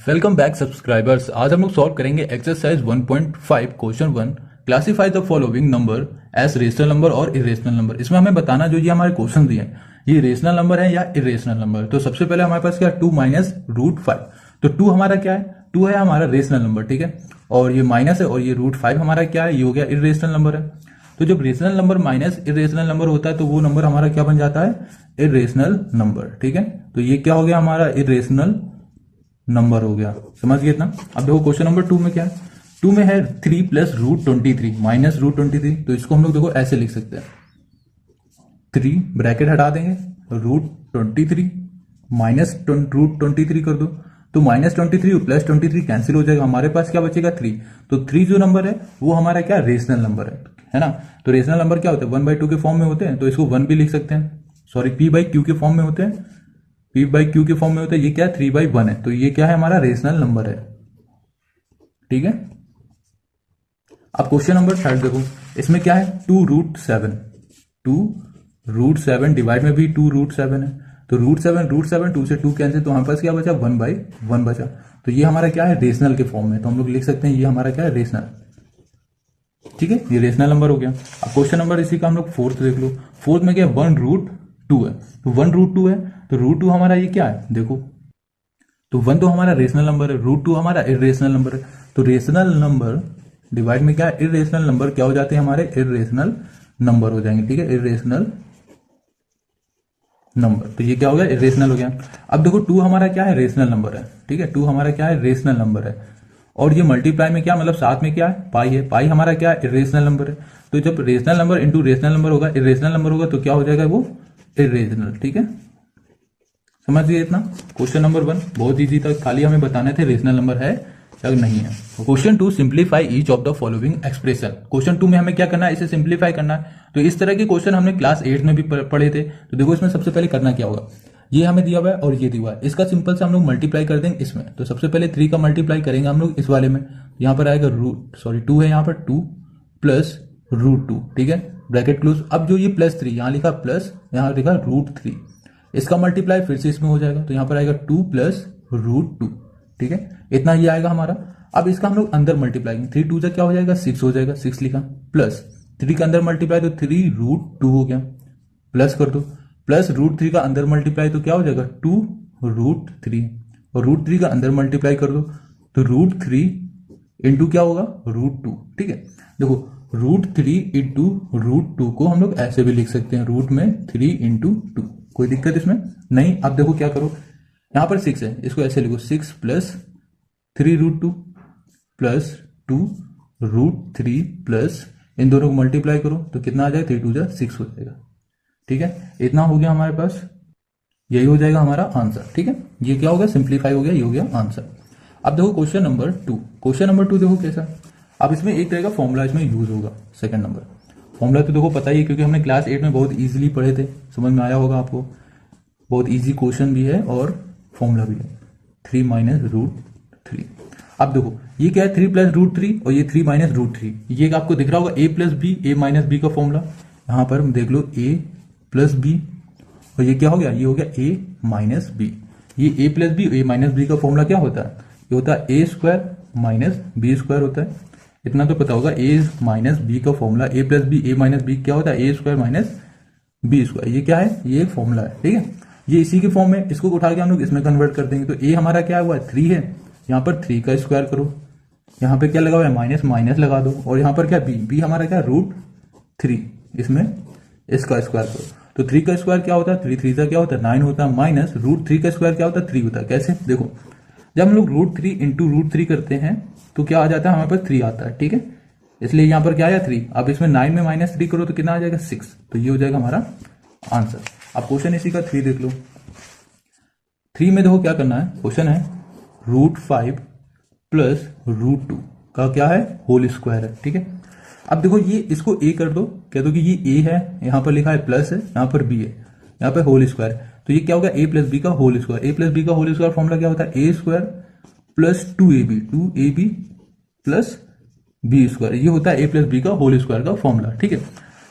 Welcome back subscribers. आज हम लोग सॉल्व करेंगे exercise 1.5 question 1। Classify the following number as rational number और इरेशनल नंबर। इसमें हमें बताना जो ये हमारे क्वेश्चन दिए हैं ये रेशनल नंबर है या इरेशनल नंबर। तो सबसे पहले हमारे पास क्या 2 माइनस रूट 5। तो 2 हमारा क्या है, 2 है हमारा रेशनल नंबर, ठीक है। और ये माइनस है और ये रूट 5 हमारा क्या है, ये हो गया इरेशनल नंबर है। तो जब rational number minus irrational number होता है तो वो नंबर हमारा क्या बन जाता है, इरेशनल नंबर, ठीक है। तो ये क्या हो गया हमारा, इरेशनल नंबर हो गया। समझ गए इतना। अब देखो क्वेश्चन नंबर 2 में क्या है, 2 में है 3 प्लस रूट 23 माइनस रूट 23। तो इसको हम लोग देखो ऐसे लिख सकते हैं, 3 ब्रैकेट हटा देंगे, रूट 23 माइनस रूट 23 कर दो। तो माइनस 23 और प्लस 23 कैंसिल हो जाएगा, हमारे पास क्या बचेगा 3। तो 3 जो नंबर है वो हमारा क्या रेशनल नंबर है ना। तो रेशनल नंबर क्या होते हैं, 1/2 के फॉर्म में होते हैं, तो इसको 1 भी लिख सकते हैं। सॉरी, p/q के फॉर्म में होते हैं, p/q के फॉर्म में होता है। ये क्या है 3/1 है, तो ये क्या है हमारा रेशनल नंबर है, ठीक है। अब क्वेश्चन नंबर 3 देखो, इसमें क्या है 2√7, 2√7 डिवाइड में भी 2√7 है। तो √7 2 से 2 कैंसिल, तो हमारे पास क्या बचा 1/1 बचा। तो ये हमारा क्या है रेशनल के फॉर्म में, तो हम लोग लिख सकते हैं ये हमारा क्या है रेशनल, ठीक है। ये रेशनल नंबर हो गया। अब क्वेश्चन नंबर इसी का हम लोग 4th देख लो। 4th में क्या 1√2 है, तो 1√2 है तो √2 हमारा ये क्या है देखो, तो 1 तो हमारा रेशनल नंबर है, √2 हमारा इरेशनल नंबर है। तो रेशनल नंबर डिवाइड में क्या है इरेशनल नंबर, क्या हो जाते हैं हमारे इरेशनल नंबर हो जाएंगे, ठीक है। इरेशनल नंबर, तो ये क्या हो गया इरेशनल हो गया। अब देखो 2 हमारा क्या है रेशनल नंबर है, ठीक है। 2 हमारा क्या है रेशनल नंबर है, और ये मल्टीप्लाई में क्या मतलब साथ में क्या है पाई है, पाई हमारा क्या है इरेशनल नंबर है। तो जब rational number into rational number होगा, इरेशनल नंबर होगा, तो क्या हो जाएगा वो इरेशनल, ठीक है। समझ गए इतना। क्वेश्चन नंबर 1 बहुत इजी था, खाली हमें बताने थे रेशनल नंबर है या नहीं है। Question 2 simplify each of the following expression. Question 2 में हमें क्या करना है, इसे सिंप्लीफाई करना है। तो इस तरह के क्वेश्चन हमने क्लास 8 में भी पढ़े थे। तो देखो इसमें सबसे पहले करना क्या होगा, ये हमें दिया हुआ है और ये दिया हुआ है, इसका सिंपल से हम लोग मल्टीप्लाई कर देंगे इसमें। तो सबसे पहले 3 का मल्टीप्लाई करेंगे हम लोग इस वाले में, यहाँ पर आएगा 2 है, यहाँ पर 2 प्लस √2, ठीक है, ब्रैकेट क्लोज। अब जो ये +3 यहाँ लिखा प्लस, यहाँ लिखा √3, इसका मल्टीप्लाई फिर से इसमें हो जाएगा, तो यहाँ पर आएगा 2 प्लस √2, ठीक है। इतना ही आएगा हमारा। अब इसका हम लोग अंदर मल्टीप्लाई, 3 2 क्या हो जाएगा 6 हो जाएगा, 6 लिखा, प्लस 3 का अंदर मल्टीप्लाई तो 3√2 हो गया, प्लस कर दो, प्लस √3 का अंदर मल्टीप्लाई तो क्या हो जाएगा 2√3, और √3 का अंदर मल्टीप्लाई कर दो तो √3 इंटू क्या होगा √2, ठीक है। देखो √3 इंटू √2 को हम लोग ऐसे भी लिख सकते हैं, रूट में 3 इंटू 2, कोई दिक्कत इसमें नहीं। अब देखो क्या करो, यहां पर 6 है, इसको ऐसे लिखो 6 प्लस 3√2 प्लस 2√3 प्लस इन दोनों को मल्टीप्लाई करो तो कितना आ जाएगा 3 2 6 हो जाएगा, ठीक है। इतना हो गया हमारे पास, यही हो जाएगा हमारा आंसर, ठीक है। ये क्या हो गया सिंप्लीफाई हो गया, ये हो गया आंसर। अब देखो क्वेश्चन नंबर 2, क्वेश्चन नंबर 2 देखो कैसा। अब इसमें एक तरह का फॉर्मूला इसमें यूज होगा, सेकंड नंबर फॉर्मूला तो देखो पता ही है, क्योंकि हमने क्लास 8 में बहुत इजीली पढ़े थे, समझ में आया होगा आपको। बहुत इजी क्वेश्चन भी है और फॉर्मूला भी है, 3 माइनस √3। अब देखो ये क्या है 3 प्लस √3 और ये 3 माइनस √3, ये आपको दिख रहा होगा a plus B, a minus B का फॉर्मूला। यहाँ पर देख लो a प्लस बी, और ये क्या हो गया, ये हो गया a माइनस बी। ये a plus B, a minus B का फॉर्मूला क्या होता है, ये होता है a square minus B square होता है। इतना तो पता होगा, a माइनस बी का formula a plus B, a minus B क्या होता है a square minus B square. ये क्या है, ये एक फॉर्मूला है, ठीक है। ये इसी के फॉर्म में, इसको उठा के हम लोग इसमें कन्वर्ट कर देंगे। तो a हमारा क्या हुआ 3 है, यहाँ पर 3 का स्क्वायर करो, यहाँ पे क्या लगा हुआ है माइनस माइनस लगा दो, और यहाँ पर क्या b हमारा क्या √3, इसमें इसका स्क्वायर करो। तो 3 का स्क्वायर क्या होता है, 3 3 का क्या होता है 9 होता है, माइनस √3 का स्क्वायर क्या होता है 3 होता है। कैसे देखो, जब हम लोग √3 इंटू √3 करते हैं तो क्या आ जाता है हमारे पास 3 आता है, ठीक है। इसलिए यहाँ पर क्या आया 3। अब इसमें 9 में -3 करो तो कितना आ जाएगा 6, तो ये हो जाएगा हमारा आंसर। अब क्वेश्चन इसी का 3 देख लो। 3 में देखो क्या करना है, क्वेश्चन है √5 प्लस √2 का क्या है होल स्क्वायर है, ठीक है। अब देखो ये इसको a कर दो, कह दो कि ये a है, यहाँ पर लिखा है प्लस है, यहाँ पर b है, यहाँ पर होल स्क्वायर है, तो ये क्या होगा a प्लस बी का whole square. a plus B का होल स्क्वायर फॉर्मूला क्या होता है a square plus 2ab plus B square, ये होता है a प्लस बी का होल स्क्वायर का फॉर्मूला, ठीक है।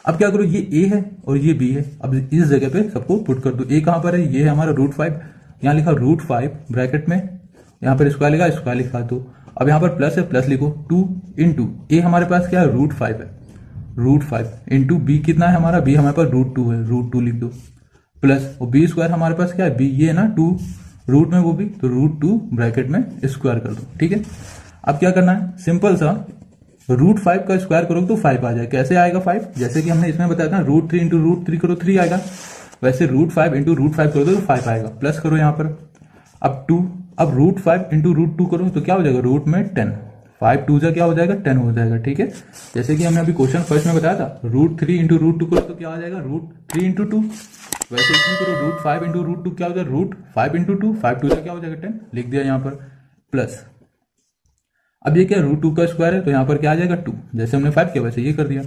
अब क्या करो, ये a है और ये b है, अब इस जगह पे सबको पुट कर दो। a कहां पर है, ये है हमारा √5, यहाँ लिखा √5 ब्रैकेट में, यहाँ पर स्क्वायर लिखा तो अब यहाँ पर प्लस है, प्लस लिखो 2 इंटू ए हमारे पास क्या है √5 है, √5 इंटू बी कितना है हमारा, बी हमारे पास √2 है, √2 लिख दो प्लस और बी स्क्वायर हमारे पास क्या है, बी ये है ना 2 रूट में वो भी, तो √2 ब्रैकेट में स्क्वायर कर दो। ठीक है, अब क्या करना है, सिंपल सा √5 का स्क्वायर करो तो 5 आ जाए। कैसे आएगा 5, जैसे कि हमने इसमें बताया था √3 इंटू √3 करो 3 आएगा, वैसे √5 इंटू √5 करो तो 5 आएगा। प्लस करो यहाँ पर अब 2, अब √5 इंटू √2 करो तो क्या हो जाएगा, रूट में 10, 5 2 क्या हो जाएगा 10 हो जाएगा। ठीक है, जैसे कि हमने अभी क्वेश्चन फर्स्ट में बताया था √3 इंटू √2 करो तो क्या आ जाएगा, √3 इंटू 2, वैसे इसमें करो √5 इंटू √2 क्या हो जाएगा, √5 इंटू 2, 5 2 क्या हो जाएगा 10, लिख दिया यहाँ पर प्लस। अब ये क्या √2 का स्क्वायर है तो यहाँ पर क्या आ जाएगा 2, जैसे हमने 5 किया वैसे ये कर दिया।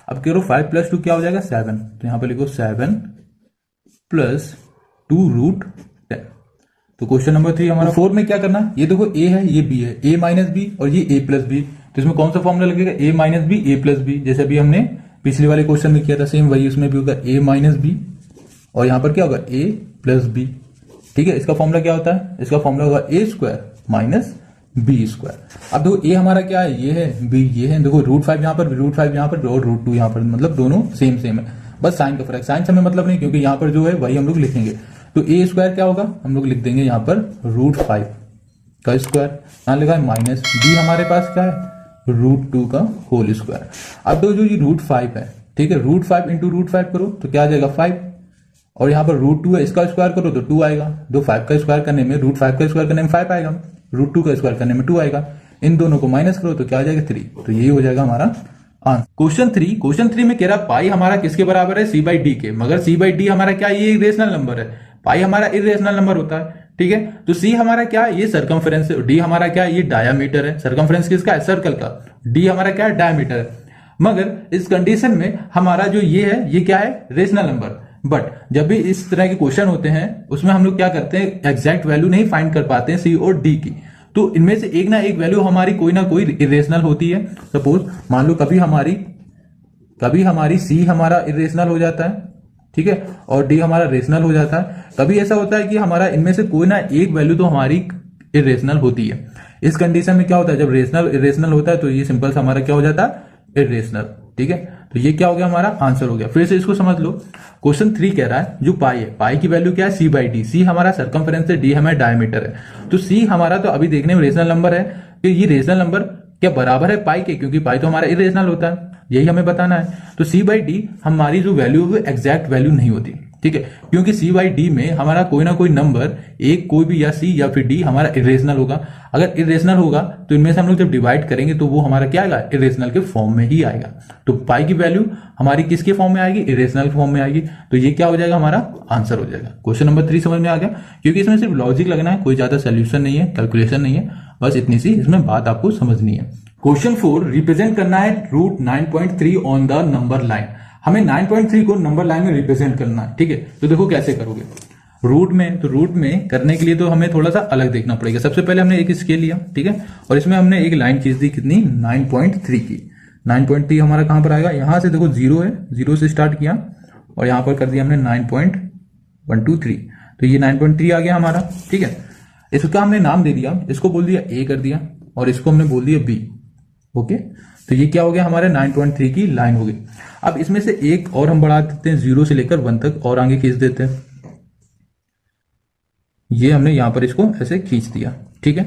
अब करो 5 प्लस 2 क्या हो जाएगा 7, तो यहाँ पर लिखो 7 प्लस 2 √10। तो क्वेश्चन नंबर 3 हमारा 4 में क्या करना है, ये देखो a है, ये b है, a माइनस बी और ये a प्लस बी, तो इसमें कौन सा फॉर्मूला लगेगा, a minus B a plus B, जैसे अभी हमने पिछले वाले क्वेश्चन में किया था सेम वही उसमें भी होगा a माइनस बी और यहाँ पर क्या होगा a प्लस बी। ठीक है, इसका फॉर्मूला क्या होता है, इसका फॉर्मूला होगा a square minus B square. अब देखो a हमारा क्या है, ये है, b ये है, देखो √5 यहाँ पर, √5 यहाँ पर और √2 यहाँ पर, मतलब दोनों सेम सेम है, बस साइन का फर्क, साइन से हमें मतलब नहीं क्योंकि यहाँ पर जो है वही हम लोग लिखेंगे। तो a स्क्वायर क्या होगा, हम लोग लिख देंगे यहाँ पर √5 का स्क्वायर, यहाँ लिखा है माइनस b हमारे पास क्या है √2 का होल स्क्वायर। अब तो जो ये √5 है, ठीक है, √5 इंटू √5 करो तो क्या आ जाएगा 5 और यहाँ पर √2 है, इसका स्क्वायर करो तो 2 आएगा, दो 5 का स्क्वायर करने में √5 का स्क्वायर करने में 5 आएगा, √2 का स्क्वायर करने में 2 आएगा, इन दोनों को माइनस करो तो क्या आ जाएगा 3, तो यही हो जाएगा हमारा आंसर। क्वेश्चन 3 में कह रहा पाई हमारा किसके बराबर है, c/d के, मगर c/d हमारा क्या है, ये इरेशनल नंबर है, पाई हमारा इरेशनल नंबर होता है। ठीक है, तो c हमारा क्या है, ये सर्कमफ्रेंस है, d हमारा क्या है, ये डायामीटर है, सर्कमफ्रेंस किसका है, सर्कल का, d हमारा क्या है डायामीटर है। मगर इस कंडीशन में हमारा जो ये है ये क्या है रेशनल नंबर, बट जब भी इस तरह के क्वेश्चन होते हैं उसमें हम लोग क्या करते हैं, एग्जैक्ट वैल्यू नहीं फाइंड कर पाते हैं सी और डी की, तो इनमें से एक ना एक वैल्यू हमारी कोई ना कोई इरेशनल होती है। सपोज मान लो कभी हमारी सी हमारा इरेशनल हो जाता है, ठीक है, और डी हमारा रेशनल हो जाता है। कभी ऐसा होता है कि हमारा इनमें से कोई ना एक वैल्यू तो हमारी इरेशनल होती है। इस कंडीशन में क्या होता है, जब रेशनल इरेशनल होता है तो ये सिंपल सा हमारा क्या हो जाता है इरेशनल। ठीक है, तो ये क्या हो गया हमारा आंसर हो गया। फिर से इसको समझ लो, क्वेश्चन 3 कह रहा है जो पाई है, पाई की वैल्यू क्या है c/d, सी हमारा सर्कमफेरेंस है, डी हमारा डायमीटर है, तो सी हमारा तो अभी देखने में रेशनल नंबर है कि ये रेशनल नंबर क्या बराबर है पाई के, क्योंकि पाई तो हमारा इरेशनल होता है, यही हमें बताना है। तो c/d हमारी जो वैल्यू है एग्जैक्ट वैल्यू नहीं होती, ठीक है, क्योंकि c/d में हमारा कोई ना कोई नंबर एक कोई भी या c या फिर d हमारा इरेशनल होगा। अगर इरेशनल होगा तो इनमें से हम लोग जब डिवाइड करेंगे तो वो हमारा क्या आएगा, इरेशनल के फॉर्म में ही आएगा। तो पाई की वैल्यू हमारी किसके फॉर्म में आएगी, इरेशनल के फॉर्म में आएगी, तो ये क्या हो जाएगा हमारा आंसर हो जाएगा। क्वेश्चन नंबर 3 समझ में आ गया, क्योंकि इसमें सिर्फ लॉजिक लगना है, कोई ज्यादा सोल्यूशन नहीं है, कैलकुलेशन नहीं है, बस इतनी सी इसमें बात आपको समझनी है। क्वेश्चन 4 रिप्रेजेंट करना है root 9.3 on the number line. हमें 9.3 को नंबर लाइन में रिप्रेजेंट करना है, ठीक है। तो देखो कैसे करोगे, रूट में, तो रूट में करने के लिए तो हमें थोड़ा सा अलग देखना पड़ेगा। सबसे पहले हमने एक स्केल लिया, ठीक है, और इसमें हमने एक लाइन खींच दी कितनी, 9.3 की। 9.3 हमारा कहां पर आएगा, यहां से देखो 0 है, 0 से स्टार्ट किया और यहां पर कर दिया हमने 9.123, तो ये 9.3 आ गया हमारा, ठीक है। इसका हमने नाम दे दिया, इसको बोल दिया ए कर दिया और इसको हमने बोल दिया बी, ओके। तो ये क्या हो गया हमारे 9.3 की लाइन हो गई। अब इसमें से एक और हम बढ़ा देते हैं, 0 से लेकर 1 तक और आगे खींच देते हैं। ये हमने यहां पर इसको ऐसे खींच दिया, ठीक है।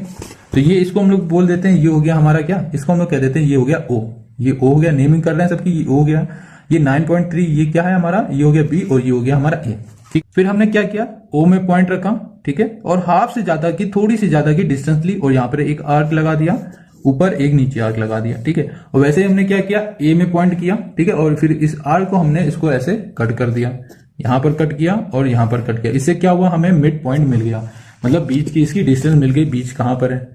तो ये इसको हम लोग बोल देते हैं, ये हो गया हमारा क्या, इसको हम लोग कह देते हैं ये हो गया ओ, ये ओ हो गया, नेमिंग कर रहे हैं सबकी, ये ओ हो गया। ये 9.3 ये क्या है हमारा, ये हो गया बी और ये हो गया हमारा ए, ठीक। फिर हमने क्या किया, ओ में पॉइंट रखा, ठीक है, और हाफ से ज्यादा की, थोड़ी सी ज्यादा की डिस्टेंस ली और यहाँ पर एक आर्क लगा दिया, ऊपर एक नीचे आर्क लगा दिया, ठीक है। और वैसे ही हमने क्या किया, ए में पॉइंट किया, ठीक है, और फिर इस आर्क को हमने इसको ऐसे कट कर दिया, यहां पर कट किया और यहां पर कट किया। इससे क्या हुआ, हमें मिड पॉइंट मिल गया, मतलब बीच की इसकी डिस्टेंस मिल गई। बीच कहां पर है,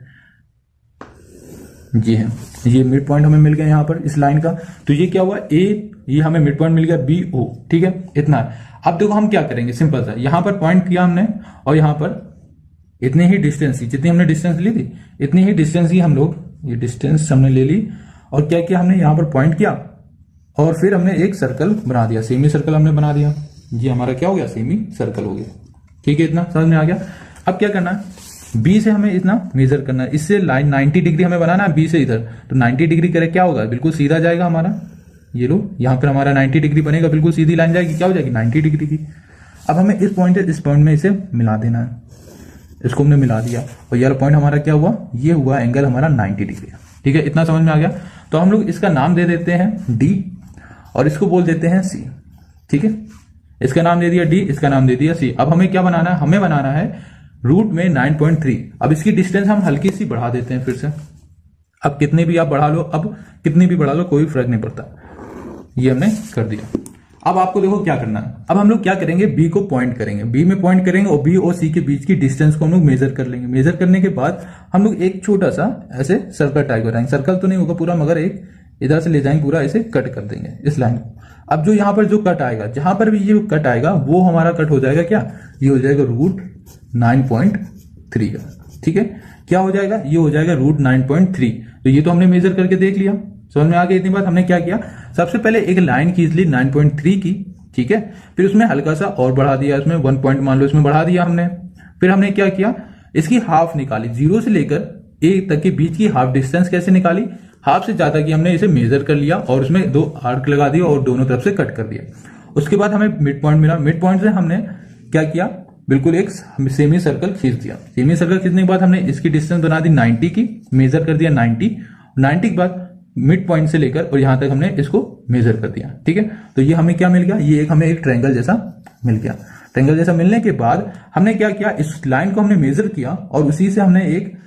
जी है, ये मिड पॉइंट हमें मिल गया यहाँ पर इस लाइन का। तो ये क्या हुआ, ए, ये हमें मिड पॉइंट मिल गया बी ओ, ठीक है, इतना है। अब देखो हम क्या करेंगे, सिंपल सा, यहां पर पॉइंट किया हमने और यहां पर इतनी ही डिस्टेंस ही, जितनी हमने डिस्टेंस ली थी इतनी ही डिस्टेंस ही हम लोग, ये डिस्टेंस हमने ले ली और क्या किया हमने, यहां पर पॉइंट किया और फिर हमने एक सर्कल बना दिया, सेमी सर्कल हमने बना दिया। ये हमारा क्या हो गया, सेमी सर्कल हो गया, ठीक है, इतना समझ में आ गया। अब क्या करना है, बी से हमें इतना मेजर करना है, इससे लाइन 90 डिग्री हमें बनाना है बी से इधर, तो 90 डिग्री करे क्या होगा, बिल्कुल सीधा जाएगा हमारा, ये लो यहाँ पर हमारा 90 डिग्री बनेगा, बिल्कुल सीधी लाइन जाएगी, क्या हो जाएगी 90 डिग्री की। अब हमें इस पॉइंट से इस पॉइंट में इसे मिला देना है, इसको हमने मिला दिया और ये पॉइंट हमारा क्या हुआ, ये हुआ एंगल हमारा 90 डिग्री। ठीक है, इतना समझ में आ गया। तो हम लोग इसका नाम दे देते हैं डी और इसको बोल देते हैं सी। ठीक है, इसका नाम दे दिया डी, इसका नाम दे दिया सी। अब हमें क्या बनाना है, हमें बनाना है रूट में 9.3। अब इसकी डिस्टेंस हम हल्की सी बढ़ा देते हैं फिर से, अब कितनी भी आप बढ़ा लो, अब कितनी भी बढ़ा लो कोई फर्क नहीं पड़ता, ये हमने कर दिया। अब आपको देखो क्या करना है, अब हम लोग क्या करेंगे, बी को पॉइंट करेंगे, बी में पॉइंट करेंगे और बी और सी के बीच की डिस्टेंस को हम लोग मेजर कर लेंगे। मेजर करने के बाद हम लोग एक छोटा सा ऐसे सर्कल टाइप कराएंगे, सर्कल तो नहीं होगा पूरा मगर एक इधर से ले जाएंगे, पूरा ऐसे कट कर देंगे इस लाइन को। अब जो यहाँ पर जो कट आएगा, जहां पर भी ये कट आएगा वो हमारा कट हो जाएगा क्या, ये हो जाएगा रूट 9.3 का। ठीक है, क्या हो जाएगा, ये हो जाएगा रूट 9.3। तो ये तो हमने मेजर करके देख लिया, समझ में आ गया। इतनी बात हमने क्या किया, सबसे पहले एक लाइन खींच ली 9.3 की, ठीक है, फिर उसमें हल्का सा और बढ़ा दिया, उसमें 1 पॉइंट मान लो इसमें बढ़ा दिया हमने। फिर हमने क्या किया, इसकी हाफ निकाली, 0 से लेकर 1 तक के बीच की हाफ डिस्टेंस कैसे निकाली, हाफ से ज्यादा की हमने इसे मेजर कर लिया और उसमें 2 आर्क लगा दिया और दोनों तरफ से कट कर दिया। उसके बाद हमें मिड पॉइंट मिला, मिड पॉइंट से हमने क्या किया, बिल्कुल एक सेमी सर्कल खींच दिया। सेमी सर्कल खींचने के बाद हमने इसकी डिस्टेंस बना दी 90 की, मेजर कर दिया 90 के बाद मिड पॉइंट से लेकर और यहां तक हमने इसको मेजर कर दिया। ठीक है, तो ये हमें क्या मिल गया, ये हमें एक ट्रायंगल जैसा मिल गया। ट्रायंगल जैसा मिलने के बाद हमने क्या किया, इस लाइन को हमने मेजर किया और उसी से हमने एक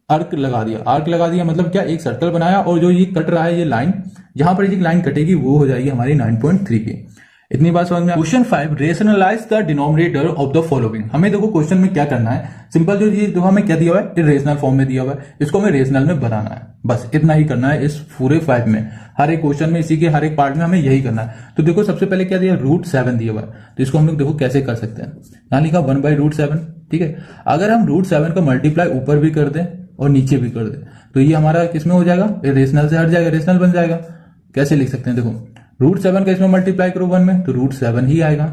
आर्क लगा दिया। आर्क लगा दिया मतलब क्या, एक सर्कल बनाया और जो ये कट रहा है ये लाइन, जहां पर ये लाइन कटेगी वो हो जाएगी हमारी 9.3 की। इतनी बात समझ में। Question 5, rationalise the denominator of the following. हमें देखो क्वेश्चन में क्या करना है, सिंपल जो ये देखो हमें क्या दिया हुआ है, इरेशनल फॉर्म में दिया हुआ है, इसको हमें रेशनल में बनाना है, बस इतना ही करना है इस पूरे 5 में। हर एक क्वेश्चन में, इसी के हर एक पार्ट में हमें यही करना है। तो देखो सबसे पहले क्या दिया, रूट 7 दिया हुआ है, तो इसको हम लोग देखो कैसे कर सकते हैं। यहाँ लिखा 1/√7। ठीक है, अगर हम √7 का मल्टीप्लाई ऊपर भी कर दें और नीचे भी कर दें तो ये हमारा किसमें हो जाएगा, रेशनल से हट जाएगा, रेशनल बन जाएगा। कैसे लिख सकते हैं, देखो √7 का इसमें मल्टीप्लाई करो 1 में तो √7 ही आएगा।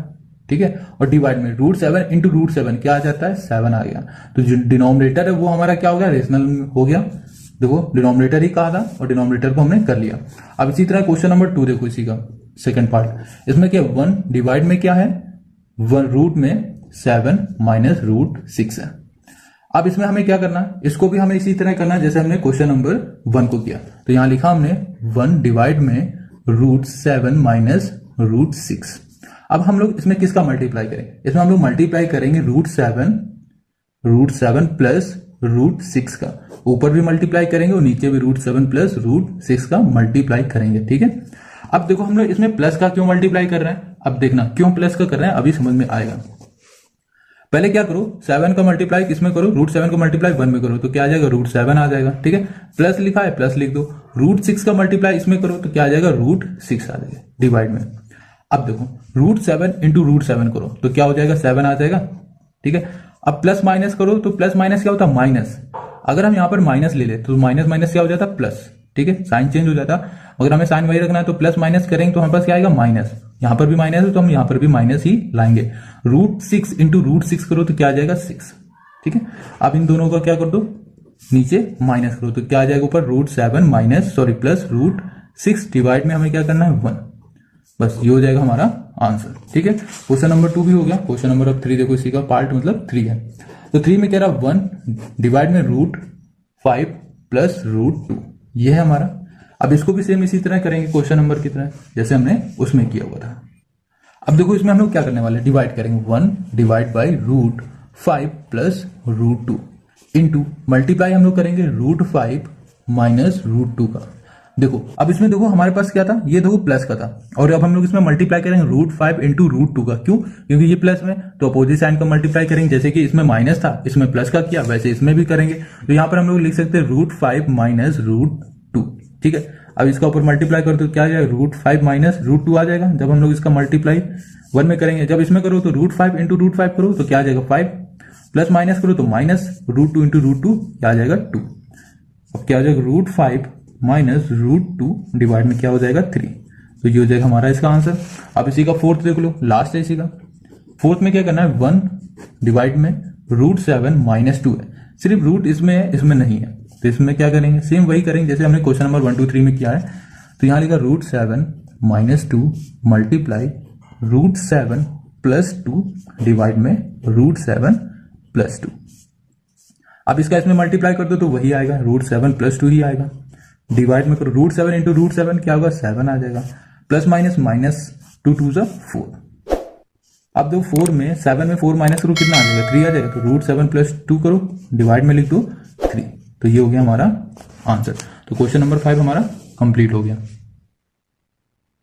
ठीक है, और डिवाइड में √7 इंटू √7 क्या आ जाता है, 7 आ गया। तो जो डिनोमिनेटर है वो हमारा क्या हो गया, रेशनल हो गया। देखो डिनोमिनेटर ही कहा था और डिनोमिनेटर को हमने कर लिया। अब इसी तरह क्वेश्चन नंबर 2 देखो, इसी का सेकंड पार्ट, इसमें क्या 1 डिवाइड में क्या है, 1 रूट में 7 माइनस √6 है। अब इसमें हमें क्या करना है, इसको भी हमें इसी तरह करना है जैसे हमने क्वेश्चन नंबर 1 को किया। तो यहां लिखा हमने 1 डिवाइड में √7 माइनस √6। अब हम लोग इसमें किसका मल्टीप्लाई करेंगे, इसमें हम लोग मल्टीप्लाई करेंगे √7 प्लस √6 का, ऊपर भी मल्टीप्लाई करेंगे और नीचे भी √7 प्लस √6 का मल्टीप्लाई करेंगे। ठीक है, अब देखो हम लोग इसमें प्लस का क्यों मल्टीप्लाई कर रहे हैं, अब देखना क्यों प्लस का कर रहे हैं, अभी समझ में आएगा। पहले क्या करो, 7 का मल्टीप्लाई किसमें करो, √7 का मल्टीप्लाई 1 में करो तो क्या आ जाएगा, √7 आ जाएगा। ठीक है, प्लस लिखा है प्लस लिख दो, √6 का मल्टीप्लाई इसमें करो तो क्या आ जाएगा, √6 आ जाएगा डिवाइड में। अब देखो √7 इंटू √7 करो तो क्या हो जाएगा, 7 आ जाएगा। ठीक है, अब प्लस माइनस करो तो प्लस माइनस क्या होता है, माइनस। अगर हम यहाँ पर माइनस ले ले तो माइनस माइनस क्या हो जाता है, प्लस। ठीक है, साइन चेंज हो जाता, अगर हमें साइन वही रखना है तो प्लस माइनस करेंगे तो हमारे पास क्या आएगा, माइनस। यहाँ पर भी माइनस है तो हम यहाँ पर भी माइनस ही लाएंगे। √6 इंटू √6 करो तो क्या आ जाएगा, 6। ठीक है, अब इन दोनों का क्या कर दो, नीचे माइनस करो तो क्या आ जाएगा ऊपर, √7 माइनस प्लस √6 डिवाइड में हमें क्या करना है, 1। बस ये हो जाएगा हमारा आंसर। ठीक है, क्वेश्चन नंबर 2 भी हो गया। क्वेश्चन नंबर अब 3 देखो, इसी का पार्ट मतलब 3 है। तो 3 में कह रहा 1 डिवाइड में √5 प्लस √2, ये है हमारा। अब इसको भी सेम इसी तरह करेंगे क्वेश्चन नंबर की तरह जैसे हमने उसमें किया हुआ था। अब देखो इसमें हम लोग क्या करने वाले हैं, डिवाइड करेंगे 1 divide by √5 plus √2 into multiply हम लोग करेंगे √5 माइनस √2 का। देखो अब इसमें देखो हमारे पास क्या था, ये देखो प्लस का था और अब हम लोग इसमें मल्टीप्लाई करेंगे √5 इंटू √2 का। क्यों, क्योंकि ये प्लस में तो अपोजिट साइन का मल्टीप्लाई करेंगे, जैसे कि इसमें माइनस था इसमें प्लस का किया वैसे इसमें भी करेंगे। तो यहाँ पर हम लोग लिख सकते हैं √5 माइनस √2। ठीक है, अब इसका ऊपर मल्टीप्लाई करो तो क्या आ जाएगा, √5 माइनस √2 आ जाएगा जब हम लोग इसका मल्टीप्लाई 1 में करेंगे। जब इसमें करो तो √5 इंटू √5 करो तो क्या आ जाएगा, 5, प्लस माइनस करो तो माइनस √2 इंटू √2 क्या आ जाएगा, 2। अब क्या हो जाएगा, √5 माइनस √2 डिवाइड में क्या हो जाएगा, 3। तो ये हो जाएगा हमारा इसका आंसर। अब इसी का फोर्थ देख लो, लास्ट है इसी का। फोर्थ में क्या करना है, 1 डिवाइड में √7 - 2 है, सिर्फ रूट इसमें नहीं है, तो इसमें क्या करेंगे, सेम वही करेंगे जैसे हमने क्वेश्चन नंबर 1 2 3 में किया है। तो यहां लिखा √7 - 2 मल्टीप्लाई √7 + 2 डिवाइड में √7 + 2। अब इसका इसमें मल्टीप्लाई कर दो तो वही आएगा, √7 + 2 ही आएगा। डिवाइड में करो √7 × √7 क्या होगा, 7 आ जाएगा। Plus minus 2 2 = 4। अब दो 4 में 7 में 4 माइनस करो कितना आ जाएगा, 3 आ जाएगा। तो √7 + 2 करो, डिवाइड में लिख दो 3। तो ये हो गया हमारा आंसर। तो क्वेश्चन नंबर 5 हमारा कंप्लीट हो गया।